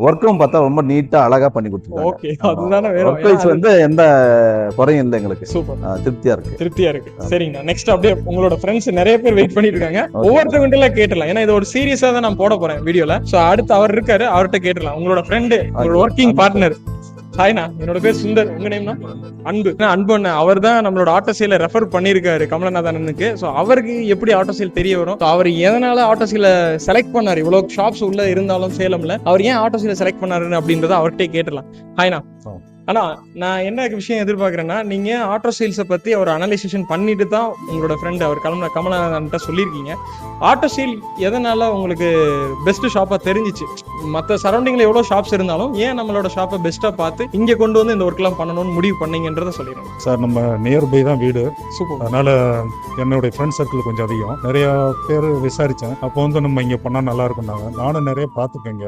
ஒர்க்கும் பார்த்தா ரொம்ப நீட்டா அழகா பண்ணி கொடுத்துருக்காங்க. ஓகே, அதுதானே வேணும். ஒர்க் வைஸ் வந்து எந்த குறையும் இல்லை எங்களுக்கு. சூப்பர், திருப்தியா இருக்கு. திருப்தியா இருக்கு. சரிங்கண்ணா, நெக்ஸ்ட் அப்படியே உங்களோட ஃப்ரெண்ட்ஸ் நிறைய பேர் வெயிட் பண்ணிட்டு இருக்காங்க. ஒவ்வொருத்தவங்கிட்ட கேட்டலாம், ஏன்னா இது ஒரு சீரியஸா தான் நான் போட போறேன் வீடியோல. சோ அடுத்து அவர் இருக்காரு, அவர்கிட்ட கேட்டலாம். உங்களோட ஃப்ரெண்டு, உங்களோட ஒர்க்கிங் பார்ட்னர். ஹாய்ண்ணா, என்னோட பேர் சுந்தர். உங்க நேம்னா? அன்பு. அன்பு அண்ணன் அவர் தான் நம்மளோட ஆட்டோ சேலை ரெஃபர் பண்ணிருக்காரு கமலநாதனுக்கு. ஸோ அவருக்கு எப்படி ஆட்டோ சேல் தெரிய வரும், அவர் எதனால ஆட்டோ சேலை செலக்ட் பண்ணாரு, இவ்வளவு ஷாப்ஸ் உள்ள இருந்தாலும் சேலம்ல அவர் ஏன் ஆட்டோ சேலை செலக்ட் பண்ணாருன்னு அப்படின்றத அவர்கிட்ட கேட்டலாம். ஹாய்ண்ணா. ஆனா நான் என்ன விஷயம் எதிர்பார்க்கறேன்னா, நீங்க ஆட்டோ சேல்ஸை பத்தி அவர் அனலைசேஷன் பண்ணிட்டு தான் உங்களோட ஃப்ரெண்ட் அவர் கமலநாதன்ட்ட சொல்லியிருக்கீங்க. ஆட்டோ சேல் எதனால உங்களுக்கு பெஸ்ட் ஷாப்பா தெரிஞ்சிச்சு? மற்ற சரௌண்டிங்ல எவ்வளவு ஷாப்ஸ் இருந்தாலும் ஏன் நம்மளோட ஷாப்பை பெஸ்ட்டா பார்த்து இங்க கொண்டு வந்து இந்த ஒர்க் எல்லாம் பண்ணணும்னு முடிவு பண்ணீங்கன்றத சொல்லிடுங்க சார். நம்ம நியர்பை தான் வீடு. சூப்பர். அதனால என்னுடைய ஃப்ரெண்ட் சர்க்கிள் கொஞ்சம் அதிகம். நிறைய பேர் விசாரிச்சேன். அப்போ வந்து நம்ம இங்க பண்ணா நல்லா இருக்கும்னாங்க. நானும் நிறைய பார்த்துக்கேங்க.